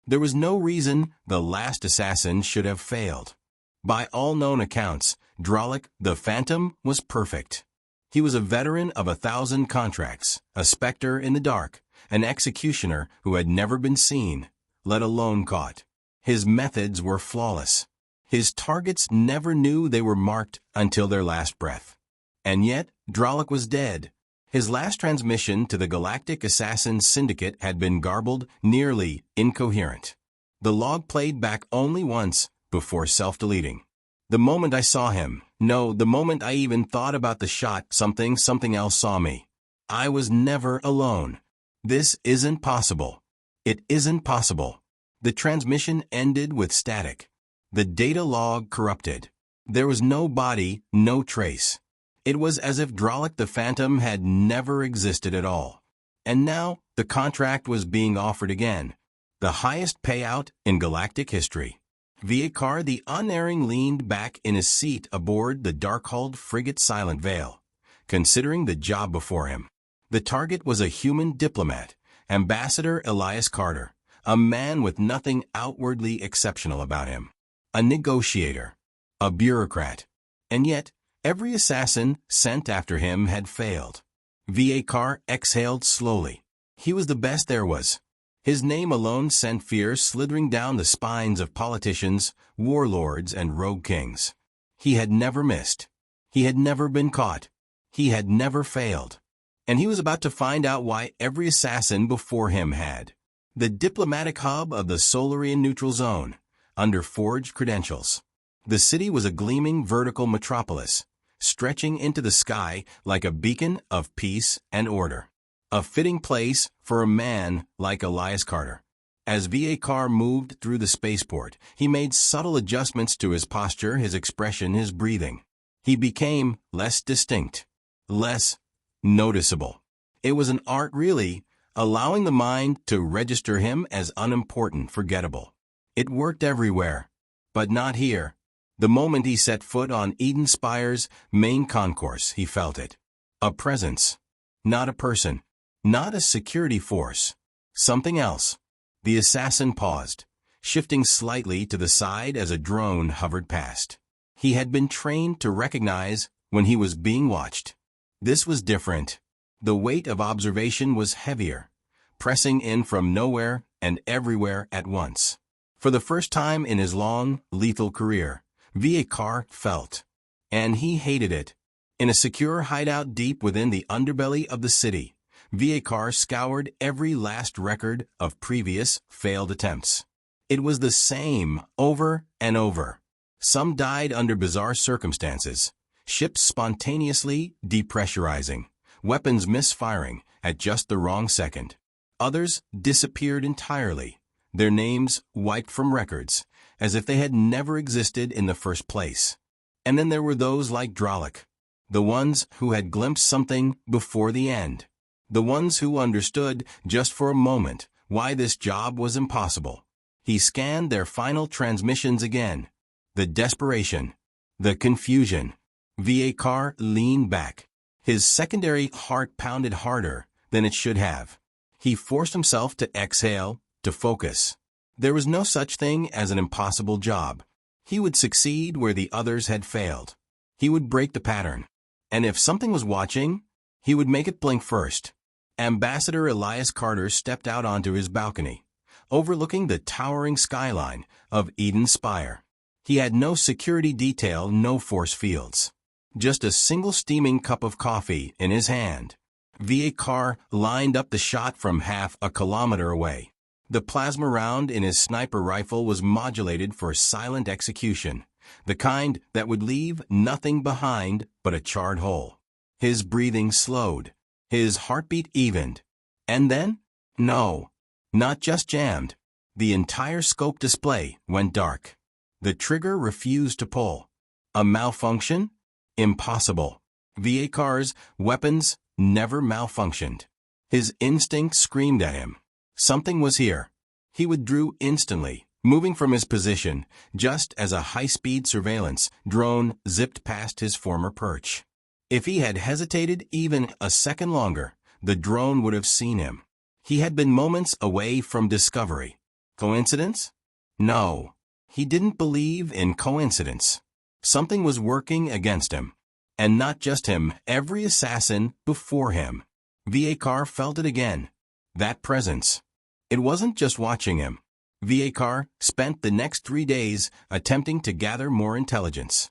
There was no reason the last assassin should have failed. By all known accounts, Dralik the Phantom was perfect. He was a veteran of 1,000 contracts, a specter in the dark, an executioner who had never been seen, let alone caught. His methods were flawless. His targets never knew they were marked until their last breath. And yet, Dralik was dead. His last transmission to the Galactic Assassin Syndicate had been garbled, nearly incoherent. The log played back only once before self-deleting. The moment I saw him, no, the moment I even thought about the shot, something else saw me. I was never alone. This isn't possible. It isn't possible. The transmission ended with static. The data log corrupted. There was no body, no trace. It was as if Dralik the Phantom had never existed at all. And now, the contract was being offered again. The highest payout in galactic history. Viekar the Unerring leaned back in his seat aboard the dark-hulled frigate Silent Veil, considering the job before him. The target was a human diplomat, Ambassador Elias Carter, a man with nothing outwardly exceptional about him. A negotiator. A bureaucrat. And yet, every assassin sent after him had failed. Viekar exhaled slowly. He was the best there was. His name alone sent fear slithering down the spines of politicians, warlords, and rogue kings. He had never missed. He had never been caught. He had never failed. And he was about to find out why every assassin before him had. The diplomatic hub of the Solarian Neutral Zone, under forged credentials. The city was a gleaming vertical metropolis, stretching into the sky like a beacon of peace and order. A fitting place for a man like Elias Carter. As Viekar moved through the spaceport, he made subtle adjustments to his posture, his expression, his breathing. He became less distinct, less noticeable. It was an art really, allowing the mind to register him as unimportant, forgettable. It worked everywhere, but not here. The moment he set foot on Eden Spire's main concourse, he felt it. A presence, not a person. Not a security force. Something else. The assassin paused, shifting slightly to the side as a drone hovered past. He had been trained to recognize when he was being watched. This was different. The weight of observation was heavier, pressing in from nowhere and everywhere at once. For the first time in his long, lethal career, Viekar felt. And he hated it. In a secure hideout deep within the underbelly of the city, Viekar scoured every last record of previous failed attempts. It was the same over and over. Some died under bizarre circumstances, ships spontaneously depressurizing, weapons misfiring at just the wrong second. Others disappeared entirely, their names wiped from records, as if they had never existed in the first place. And then there were those like Dralik, the ones who had glimpsed something before the end. The ones who understood, just for a moment, why this job was impossible. He scanned their final transmissions again. The desperation. The confusion. Viekar leaned back. His secondary heart pounded harder than it should have. He forced himself to exhale, to focus. There was no such thing as an impossible job. He would succeed where the others had failed. He would break the pattern. And if something was watching, he would make it blink first. Ambassador Elias Carter stepped out onto his balcony, overlooking the towering skyline of Eden Spire. He had no security detail, no force fields. Just a single steaming cup of coffee in his hand. Viekar lined up the shot from half a kilometer away. The plasma round in his sniper rifle was modulated for silent execution, the kind that would leave nothing behind but a charred hole. His breathing slowed. His heartbeat evened. And then? No. Not just jammed. The entire scope display went dark. The trigger refused to pull. A malfunction? Impossible. Viekar's weapons never malfunctioned. His instinct screamed at him. Something was here. He withdrew instantly, moving from his position, just as a high-speed surveillance drone zipped past his former perch. If he had hesitated even a second longer, the drone would have seen him. He had been moments away from discovery. Coincidence? No. He didn't believe in coincidence. Something was working against him. And not just him, every assassin before him. Vakar felt it again. That presence. It wasn't just watching him. Vakar spent the next 3 days attempting to gather more intelligence.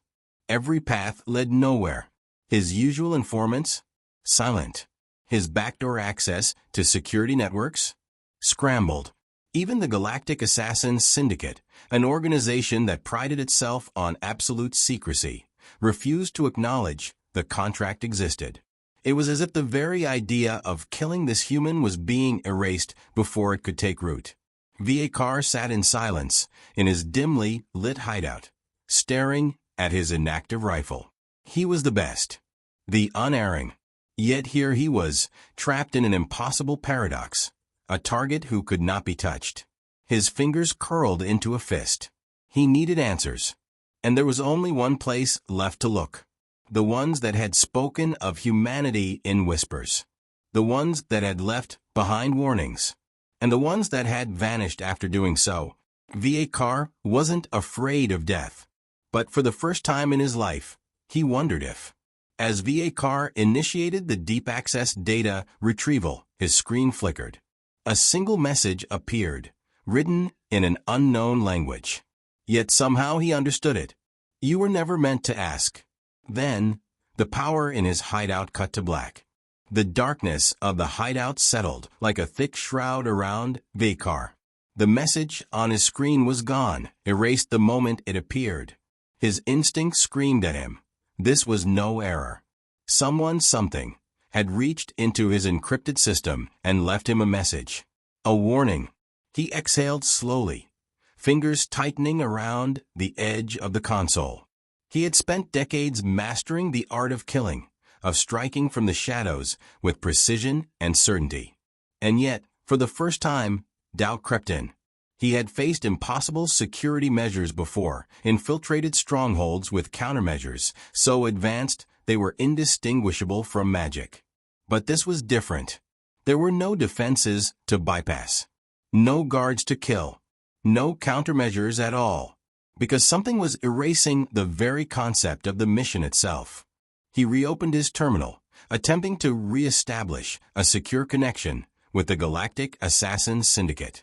Every path led nowhere. His usual informants? Silent. His backdoor access to security networks? Scrambled. Even the Galactic Assassins Syndicate, an organization that prided itself on absolute secrecy, refused to acknowledge the contract existed. It was as if the very idea of killing this human was being erased before it could take root. Vakar sat in silence in his dimly lit hideout, staring at his inactive rifle. He was the best. The Unerring. Yet here he was, trapped in an impossible paradox. A target who could not be touched. His fingers curled into a fist. He needed answers. And there was only one place left to look. The ones that had spoken of humanity in whispers. The ones that had left behind warnings. And the ones that had vanished after doing so. Vakar wasn't afraid of death. But for the first time in his life, he wondered if. As Vakar initiated the deep access data retrieval, his screen flickered. A single message appeared, written in an unknown language. Yet somehow he understood it. You were never meant to ask. Then, the power in his hideout cut to black. The darkness of the hideout settled like a thick shroud around Vakar. The message on his screen was gone, erased the moment it appeared. His instinct screamed at him. This was no error. Something, had reached into his encrypted system and left him a message. A warning. He exhaled slowly, fingers tightening around the edge of the console. He had spent decades mastering the art of killing, of striking from the shadows with precision and certainty. And yet, for the first time, doubt crept in. He had faced impossible security measures before, infiltrated strongholds with countermeasures so advanced they were indistinguishable from magic. But this was different. There were no defenses to bypass. No guards to kill. No countermeasures at all. Because something was erasing the very concept of the mission itself. He reopened his terminal, attempting to re-establish a secure connection with the Galactic Assassins Syndicate.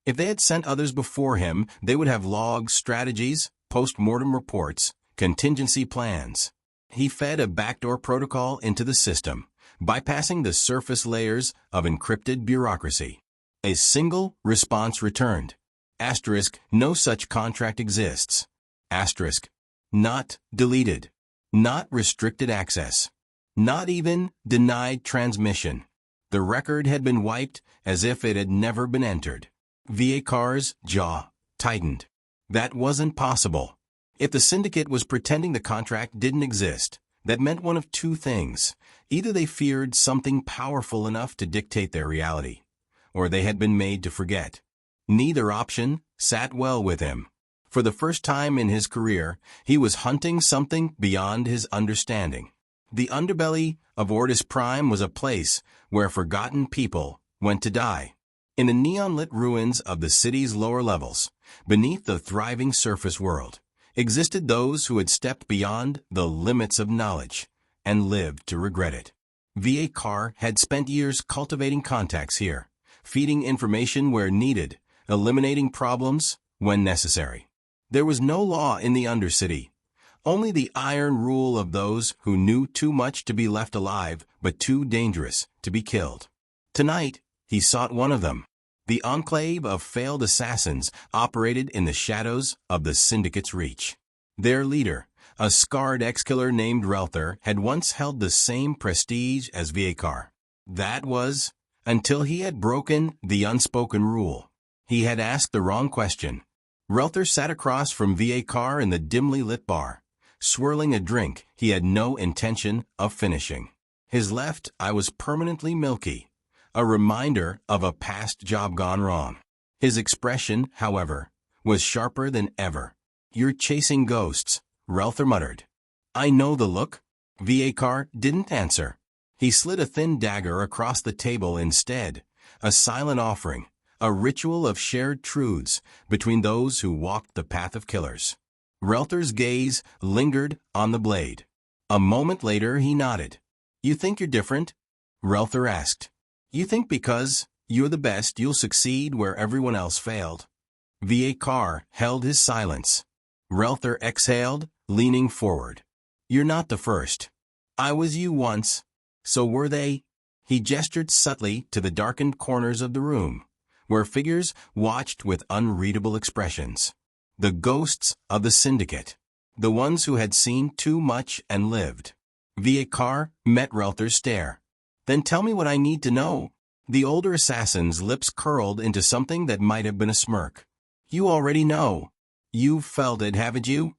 If they had sent others before him, they would have logs, strategies, post-mortem reports, contingency plans. He fed a backdoor protocol into the system, bypassing the surface layers of encrypted bureaucracy. A single response returned. Asterisk, no such contract exists. Asterisk, not deleted. Not restricted access. Not even denied transmission. The record had been wiped as if it had never been entered. Vakar's jaw tightened. That wasn't possible. If the syndicate was pretending the contract didn't exist, that meant one of two things. Either they feared something powerful enough to dictate their reality, or they had been made to forget. Neither option sat well with him. For the first time in his career, he was hunting something beyond his understanding. The underbelly of Ortis Prime was a place where forgotten people went to die. In the neon-lit ruins of the city's lower levels, beneath the thriving surface world, existed those who had stepped beyond the limits of knowledge and lived to regret it. Vakar had spent years cultivating contacts here, feeding information where needed, eliminating problems when necessary. There was no law in the Undercity, only the iron rule of those who knew too much to be left alive but too dangerous to be killed. Tonight, he sought one of them. The enclave of failed assassins operated in the shadows of the Syndicate's reach. Their leader, a scarred ex-killer named Relther, had once held the same prestige as Vakar. That was, until he had broken the unspoken rule. He had asked the wrong question. Relther sat across from Vakar in the dimly lit bar, swirling a drink he had no intention of finishing. His left eye was permanently milky, a reminder of a past job gone wrong. His expression, however, was sharper than ever. "You're chasing ghosts," Relther muttered. "I know the look." Vakar didn't answer. He slid a thin dagger across the table instead, a silent offering, a ritual of shared truths between those who walked the path of killers. Relther's gaze lingered on the blade. A moment later he nodded. "You think you're different?" Relther asked. "You think because you're the best you'll succeed where everyone else failed?" V.A. Carr held his silence. Relther exhaled, leaning forward. "You're not the first. I was you once. So were they." He gestured subtly to the darkened corners of the room, where figures watched with unreadable expressions. The ghosts of the syndicate. The ones who had seen too much and lived. V.A. Carr met Relther's stare. "Then tell me what I need to know." The older assassin's lips curled into something that might have been a smirk. "You already know. You've felt it, haven't you?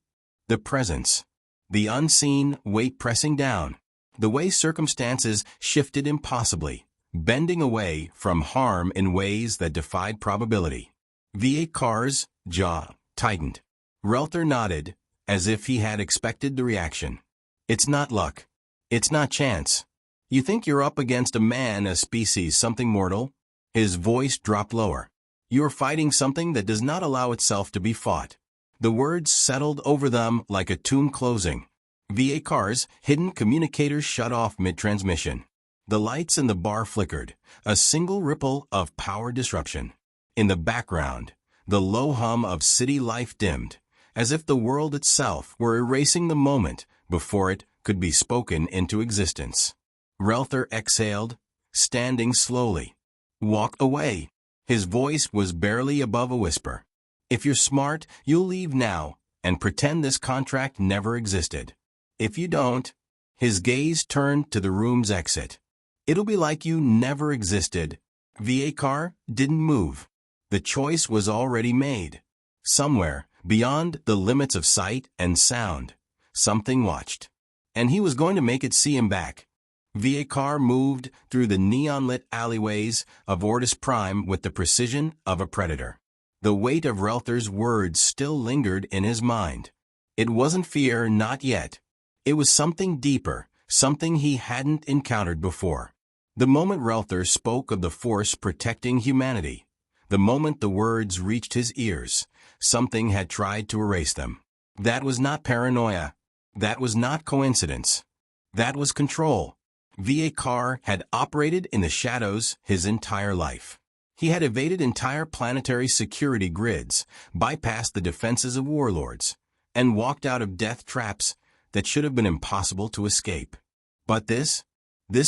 The presence. The unseen weight pressing down. The way circumstances shifted impossibly, bending away from harm in ways that defied probability." V.A. Carr's jaw tightened. Relther nodded, as if he had expected the reaction. "It's not luck. It's not chance. You think you're up against a man, a species, something mortal?" His voice dropped lower. "You're fighting something that does not allow itself to be fought." The words settled over them like a tomb closing. V.A. Carr's hidden communicators shut off mid-transmission. The lights in the bar flickered, a single ripple of power disruption. In the background, the low hum of city life dimmed, as if the world itself were erasing the moment before it could be spoken into existence. Relther exhaled, standing slowly. "Walk away." His voice was barely above a whisper. "If you're smart, you'll leave now and pretend this contract never existed. If you don't," his gaze turned to the room's exit, "it'll be like you never existed." V.A. Carr didn't move. The choice was already made. Somewhere, beyond the limits of sight and sound, something watched. And he was going to make it see him back. V.A. Carr moved through the neon-lit alleyways of Ortis Prime with the precision of a predator. The weight of Relther's words still lingered in his mind. It wasn't fear, not yet. It was something deeper, something he hadn't encountered before. The moment Relther spoke of the force protecting humanity, the moment the words reached his ears, something had tried to erase them. That was not paranoia. That was not coincidence. That was control. V.A. Carr had operated in the shadows his entire life. He had evaded entire planetary security grids, bypassed the defenses of warlords, and walked out of death traps that should have been impossible to escape. But this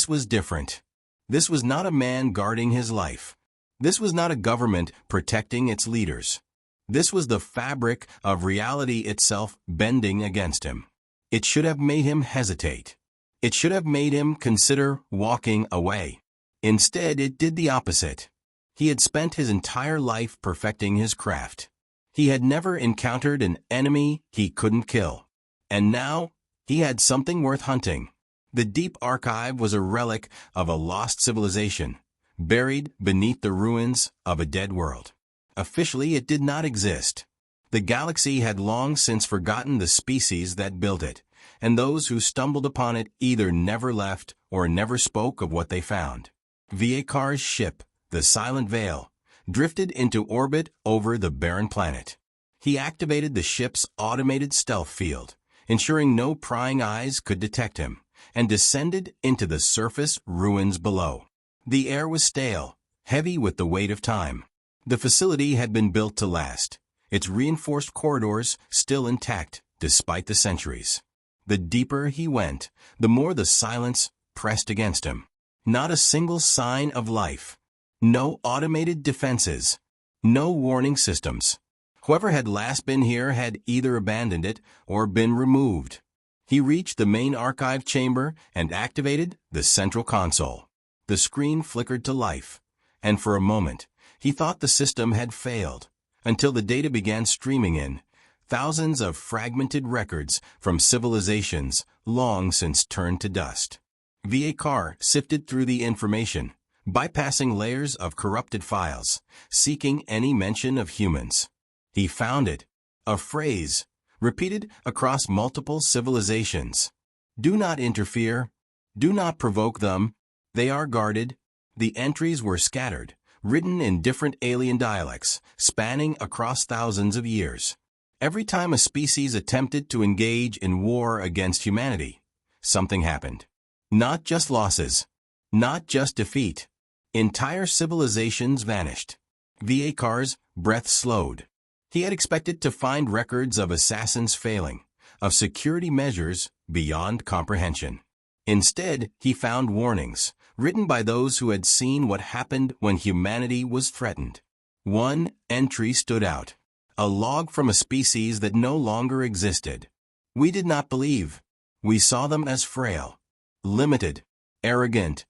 was different. This was not a man guarding his life. This was not a government protecting its leaders. This was the fabric of reality itself bending against him. It should have made him hesitate. It should have made him consider walking away. Instead, it did the opposite. He had spent his entire life perfecting his craft. He had never encountered an enemy he couldn't kill. And now, he had something worth hunting. The Deep Archive was a relic of a lost civilization, buried beneath the ruins of a dead world. Officially, it did not exist. The galaxy had long since forgotten the species that built it, and those who stumbled upon it either never left or never spoke of what they found. V.A. Carr's ship, the Silent Veil, drifted into orbit over the barren planet. He activated the ship's automated stealth field, ensuring no prying eyes could detect him, and descended into the surface ruins below. The air was stale, heavy with the weight of time. The facility had been built to last, its reinforced corridors still intact despite the centuries. The deeper he went, the more the silence pressed against him. Not a single sign of life. No automated defenses. No warning systems. Whoever had last been here had either abandoned it or been removed. He reached the main archive chamber and activated the central console. The screen flickered to life, and for a moment, he thought the system had failed, until the data began streaming in. Thousands of fragmented records from civilizations long since turned to dust. V.A. Carr sifted through the information, bypassing layers of corrupted files, seeking any mention of humans. He found it. A phrase, repeated across multiple civilizations. "Do not interfere. Do not provoke them. They are guarded." The entries were scattered, written in different alien dialects, spanning across thousands of years. Every time a species attempted to engage in war against humanity, something happened. Not just losses, not just defeat. Entire civilizations vanished. Vakar's breath slowed. He had expected to find records of assassins failing, of security measures beyond comprehension. Instead, he found warnings, written by those who had seen what happened when humanity was threatened. One entry stood out. A log from a species that no longer existed. We did not believe. We saw them as frail, limited, arrogant.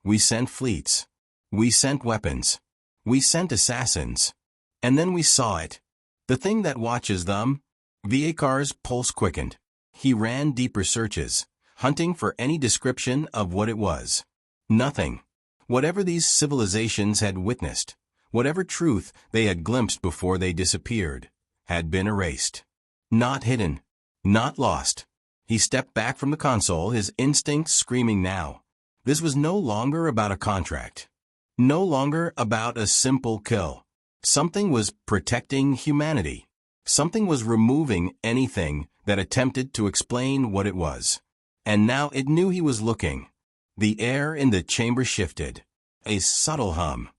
We sent fleets. We sent weapons. We sent assassins. And then we saw it. The thing that watches them. Vakar's pulse quickened. He ran deeper searches, hunting for any description of what it was. Nothing. Whatever these civilizations had witnessed, whatever truth they had glimpsed before they disappeared, had been erased. Not hidden. Not lost. He stepped back from the console, his instincts screaming now. This was no longer about a contract. No longer about a simple kill. Something was protecting humanity. Something was removing anything that attempted to explain what it was. And now it knew he was looking. The air in the chamber shifted. A subtle hum.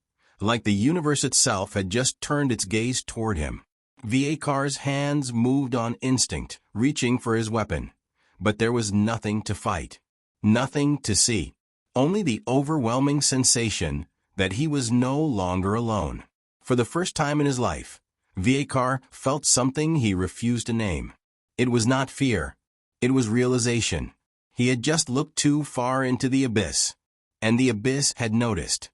Like the universe itself had just turned its gaze toward him. Vakar's hands moved on instinct, reaching for his weapon. But there was nothing to fight. Nothing to see. Only the overwhelming sensation that he was no longer alone. For the first time in his life, Vakar felt something he refused to name. It was not fear. It was realization. He had just looked too far into the abyss. And the abyss had noticed.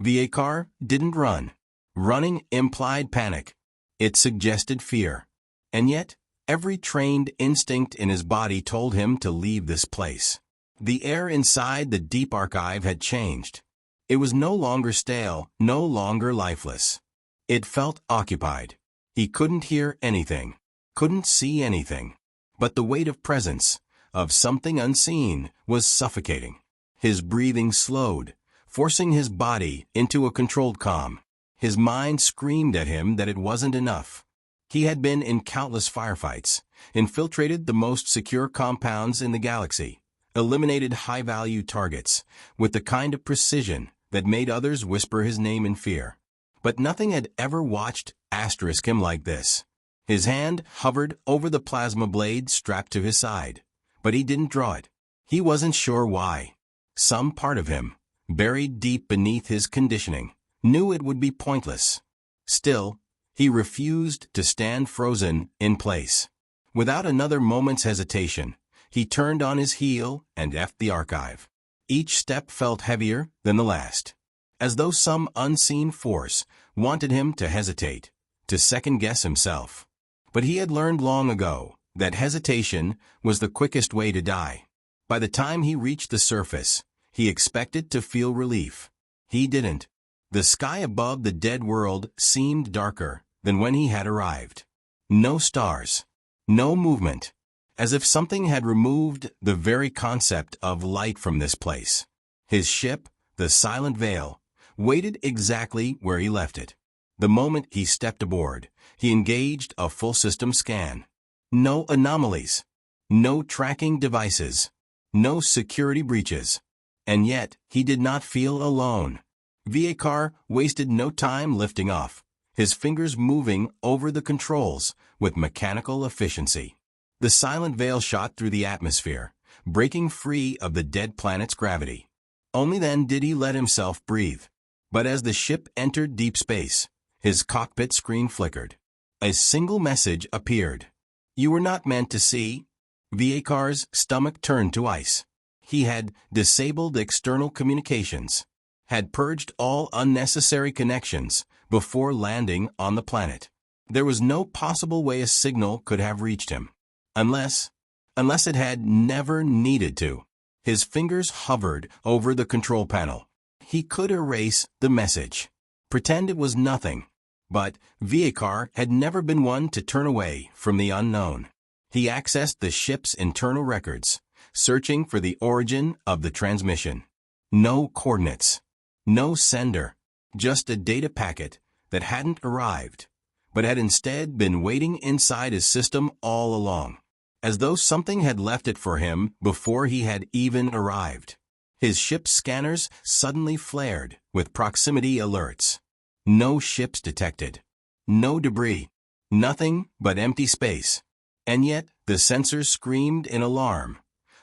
Vakar didn't run. Running implied panic. It suggested fear. And yet, every trained instinct in his body told him to leave this place. The air inside the deep archive had changed. It was no longer stale, no longer lifeless. It felt occupied. He couldn't hear anything, couldn't see anything. But the weight of presence, of something unseen, was suffocating. His breathing slowed, forcing his body into a controlled calm. His mind screamed at him that it wasn't enough. He had been in countless firefights, infiltrated the most secure compounds in the galaxy, eliminated high-value targets with the kind of precision that made others whisper his name in fear. But nothing had ever watched him like this. His hand hovered over the plasma blade strapped to his side, but he didn't draw it. He wasn't sure why. Some part of him, buried deep beneath his conditioning, knew it would be pointless. Still, he refused to stand frozen in place. Without another moment's hesitation, he turned on his heel and left the archive. Each step felt heavier than the last, as though some unseen force wanted him to hesitate, to second-guess himself. But he had learned long ago that hesitation was the quickest way to die. By the time he reached the surface, he expected to feel relief. He didn't. The sky above the dead world seemed darker than when he had arrived. No stars. No movement. As if something had removed the very concept of light from this place. His ship, the Silent Veil, waited exactly where he left it. The moment he stepped aboard, he engaged a full system scan. No anomalies. No tracking devices. No security breaches. And yet, he did not feel alone. Vakar wasted no time lifting off, his fingers moving over the controls with mechanical efficiency. The Silent Veil shot through the atmosphere, breaking free of the dead planet's gravity. Only then did he let himself breathe. But as the ship entered deep space, his cockpit screen flickered. A single message appeared. You were not meant to see. Vakar's stomach turned to ice. He had disabled external communications, had purged all unnecessary connections before landing on the planet. There was no possible way a signal could have reached him. Unless it had never needed to. His fingers hovered over the control panel. He could erase the message, pretend it was nothing. But Vakar had never been one to turn away from the unknown. He accessed the ship's internal records, searching for the origin of the transmission. No coordinates. No sender. just a data packet that hadn't arrived, but had instead been waiting inside his system all along, as though something had left it for him before he had even arrived. His ship's scanners suddenly flared with proximity alerts. No ships detected. No debris. Nothing but empty space. And yet the sensors screamed in alarm,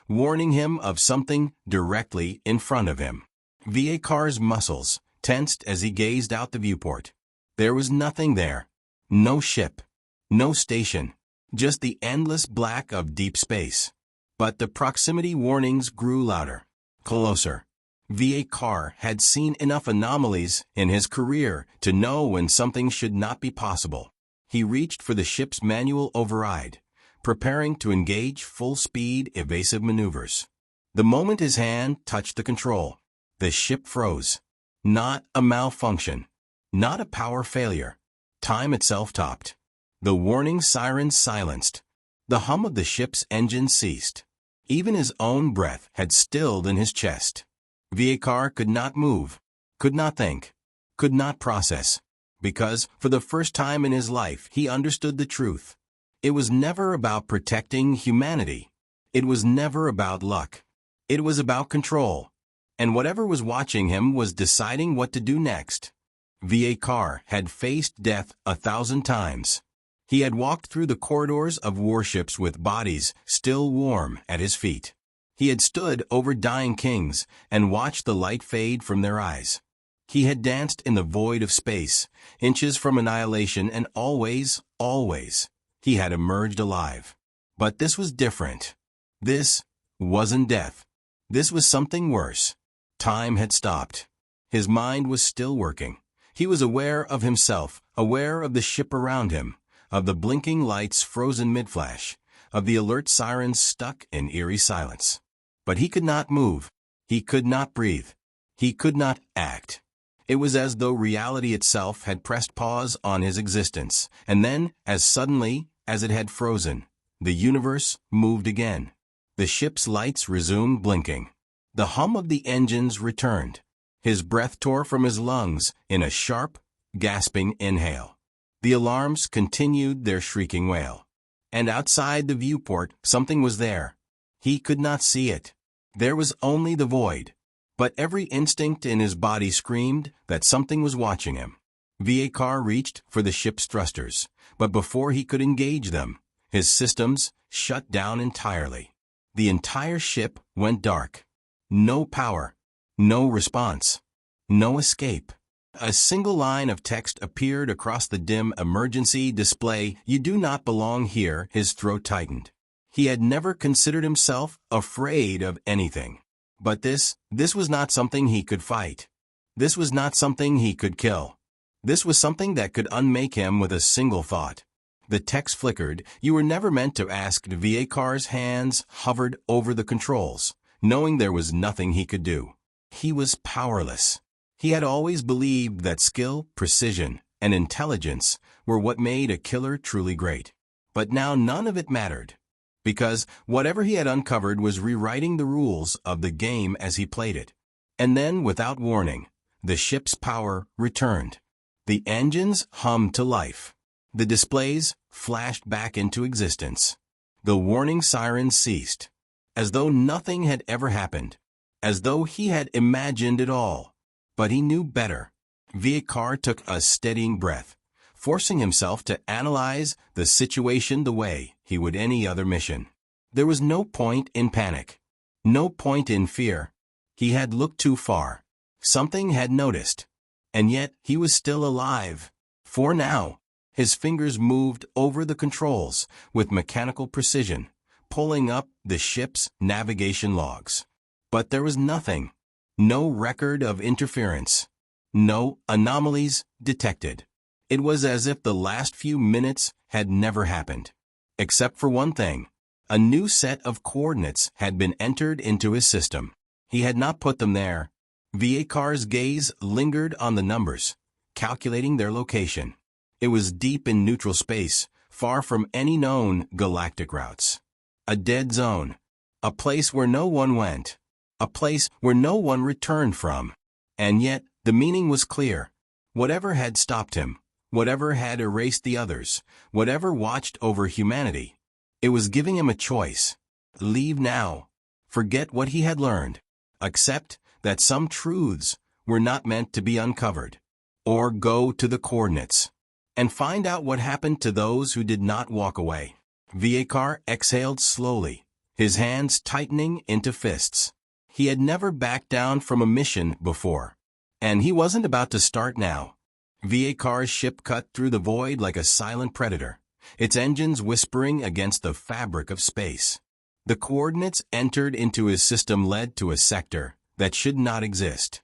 warning him of something directly in front of him. Vakar's muscles tensed as he gazed out the viewport. There was nothing there. No ship. No station. Just the endless black of deep space. But the proximity warnings grew louder. Closer. Vakar had seen enough anomalies in his career to know when something should not be possible. He reached for the ship's manual override, preparing to engage full-speed evasive maneuvers. The moment his hand touched the control, the ship froze. Not a malfunction. Not a power failure. Time itself stopped. The warning sirens silenced. The hum of the ship's engine ceased. Even his own breath had stilled in his chest. Vakar could not move, could not think, could not process, because for the first time in his life he understood the truth. It was never about protecting humanity. It was never about luck. It was about control. And whatever was watching him was deciding what to do next. Vakar had faced death 1,000 times. He had walked through the corridors of warships with bodies still warm at his feet. He had stood over dying kings and watched the light fade from their eyes. He had danced in the void of space, inches from annihilation, and always, he had emerged alive. But this was different. This wasn't death. This was something worse. Time had stopped. His mind was still working. He was aware of himself, aware of the ship around him, of the blinking lights frozen mid-flash, of the alert sirens stuck in eerie silence. But he could not move. He could not breathe. He could not act. It was as though reality itself had pressed pause on his existence, and then, as suddenly as it had frozen, the universe moved again. The ship's lights resumed blinking. The hum of the engines returned. His breath tore from his lungs in a sharp, gasping inhale. The alarms continued their shrieking wail. And outside the viewport, something was there. He could not see it. There was only the void. But every instinct in his body screamed that something was watching him. Vakar reached for the ship's thrusters, but before he could engage them, his systems shut down entirely. The entire ship went dark. No power. No response. No escape. A single line of text appeared across the dim emergency display. "You do not belong here." His throat tightened. He had never considered himself afraid of anything. But this was not something he could fight. This was not something he could kill. This was something that could unmake him with a single thought. The text flickered. "You were never meant to ask." Vakar's hands hovered over the controls, knowing there was nothing he could do. He was powerless. He had always believed that skill, precision, and intelligence were what made a killer truly great. But now none of it mattered, because whatever he had uncovered was rewriting the rules of the game as he played it. And then, without warning, the ship's power returned. The engines hummed to life. The displays flashed back into existence. The warning sirens ceased, as though nothing had ever happened, as though he had imagined it all. But he knew better. Vakar took a steadying breath, forcing himself to analyze the situation the way he would any other mission. There was no point in panic. No point in fear. He had looked too far. Something had noticed. And yet he was still alive. For now, his fingers moved over the controls with mechanical precision, pulling up the ship's navigation logs. But there was nothing. No record of interference. No anomalies detected. It was as if the last few minutes had never happened. Except for one thing. A new set of coordinates had been entered into his system. He had not put them there. Vakar's gaze lingered on the numbers, calculating their location. It was deep in neutral space, far from any known galactic routes. A dead zone. A place where no one went. A place where no one returned from. And yet, the meaning was clear. Whatever had stopped him, whatever had erased the others, whatever watched over humanity, it was giving him a choice. Leave now. Forget what he had learned. Accept that some truths were not meant to be uncovered. Or go to the coordinates and find out what happened to those who did not walk away. Viekar exhaled slowly, his hands tightening into fists. He had never backed down from a mission before, and he wasn't about to start now. Viekar's ship cut through the void like a silent predator, its engines whispering against the fabric of space. The coordinates entered into his system led to a sector that should not exist.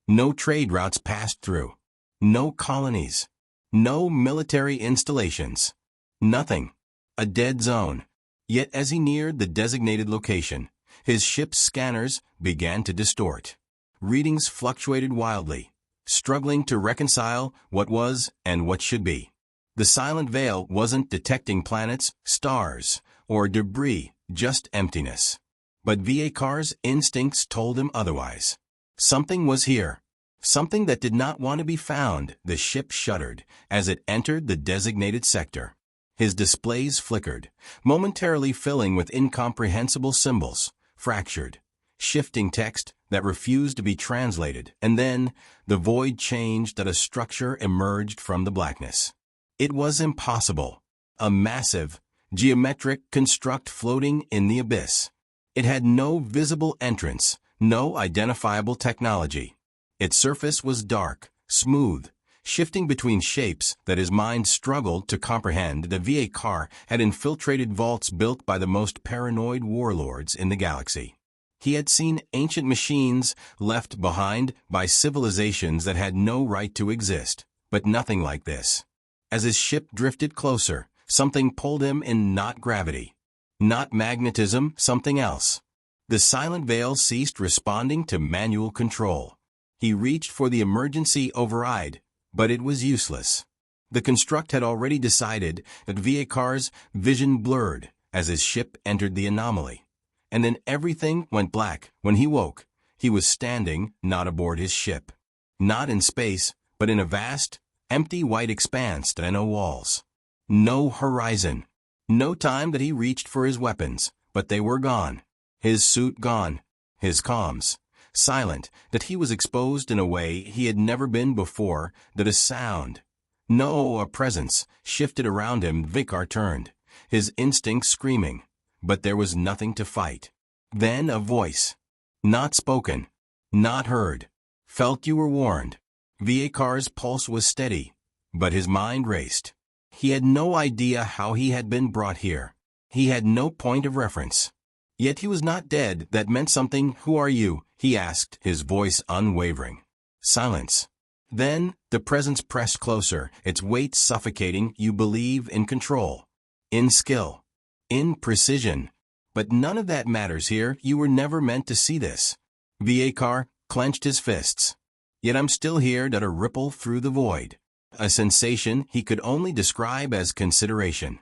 No trade routes passed through. No colonies. No military installations. Nothing. A dead zone. Yet as he neared the designated location, his ship's scanners began to distort. Readings fluctuated wildly, struggling to reconcile what was and what should be. The silent veil wasn't detecting planets, stars, or debris, just emptiness. But Viekar's instincts told him otherwise. Something was here. Something that did not want to be found. The ship shuddered as it entered the designated sector. His displays flickered, momentarily filling with incomprehensible symbols, fractured, shifting text that refused to be translated, and then the void changed as a structure emerged from the blackness. It was impossible. A massive, geometric construct floating in the abyss. It had no visible entrance, no identifiable technology. Its surface was dark, smooth, shifting between shapes that his mind struggled to comprehend. The Viekar had infiltrated vaults built by the most paranoid warlords in the galaxy. He had seen ancient machines left behind by civilizations that had no right to exist, but nothing like this. As his ship drifted closer, something pulled him in, not gravity, not magnetism, something else. The silent veil ceased responding to manual control. He reached for the emergency override, but it was useless. The construct had already decided that Viekar's vision blurred as his ship entered the anomaly. And then everything went black. When he woke, he was standing not aboard his ship. Not in space, but in a vast, empty white expanse that had no walls. No horizon. No time that he reached for his weapons, but they were gone. His suit gone. His comms. Silent, that he was exposed in a way he had never been before, that a sound, no, a presence, shifted around him. Viekar turned, his instincts screaming, but there was nothing to fight. Then a voice, not spoken, not heard, felt. You were warned. Viekar's pulse was steady, but his mind raced. He had no idea how he had been brought here. He had no point of reference. Yet he was not dead. That meant something. Who are you? He asked, his voice unwavering. Silence. Then, the presence pressed closer, its weight suffocating. You believe in control, in skill, in precision. But none of that matters here. You were never meant to see this. Viekar clenched his fists. Yet I'm still here. That a ripple through the void. A sensation he could only describe as consideration.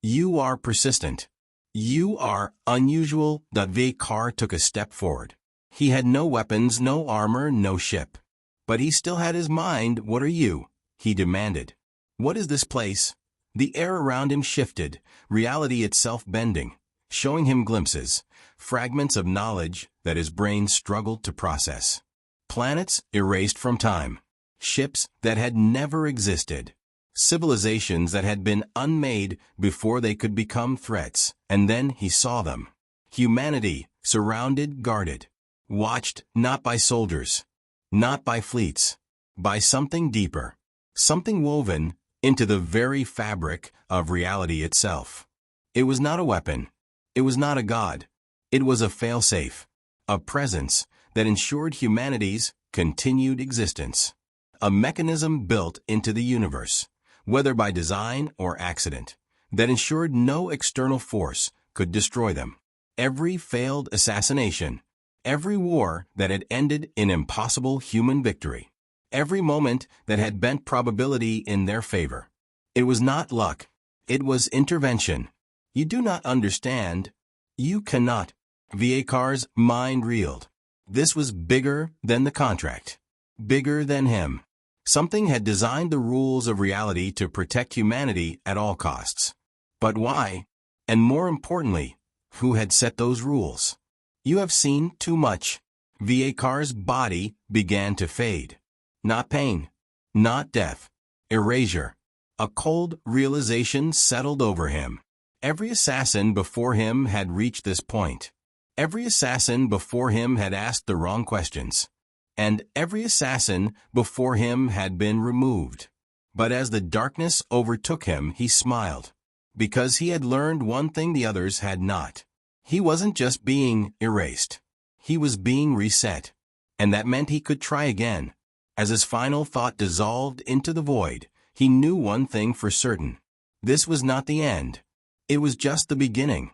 You are persistent. You are unusual. Viekar took a step forward. He had no weapons, no armor, no ship. But he still had his mind. What are you? He demanded. What is this place? The air around him shifted, reality itself bending, showing him glimpses, fragments of knowledge that his brain struggled to process. Planets erased from time. Ships that had never existed. Civilizations that had been unmade before they could become threats. And then he saw them. Humanity, surrounded, guarded. Watched, not by soldiers, not by fleets, by something deeper, something woven into the very fabric of reality itself. It was not a weapon. It was not a god. It was a failsafe, a presence that ensured humanity's continued existence. A mechanism built into the universe, whether by design or accident, that ensured no external force could destroy them. Every failed assassination, every war that had ended in impossible human victory, every moment that had bent probability in their favor. It was not luck. It was intervention. You do not understand. You cannot. Viekar's mind reeled. This was bigger than the contract. Bigger than him. Something had designed the rules of reality to protect humanity at all costs. But why? And more importantly, who had set those rules? You have seen too much. Vakar's body began to fade. Not pain. Not death. Erasure. A cold realization settled over him. Every assassin before him had reached this point. Every assassin before him had asked the wrong questions. And every assassin before him had been removed. But as the darkness overtook him, he smiled. Because he had learned one thing the others had not. He wasn't just being erased. He was being reset. And that meant he could try again. As his final thought dissolved into the void, he knew one thing for certain. This was not the end. It was just the beginning.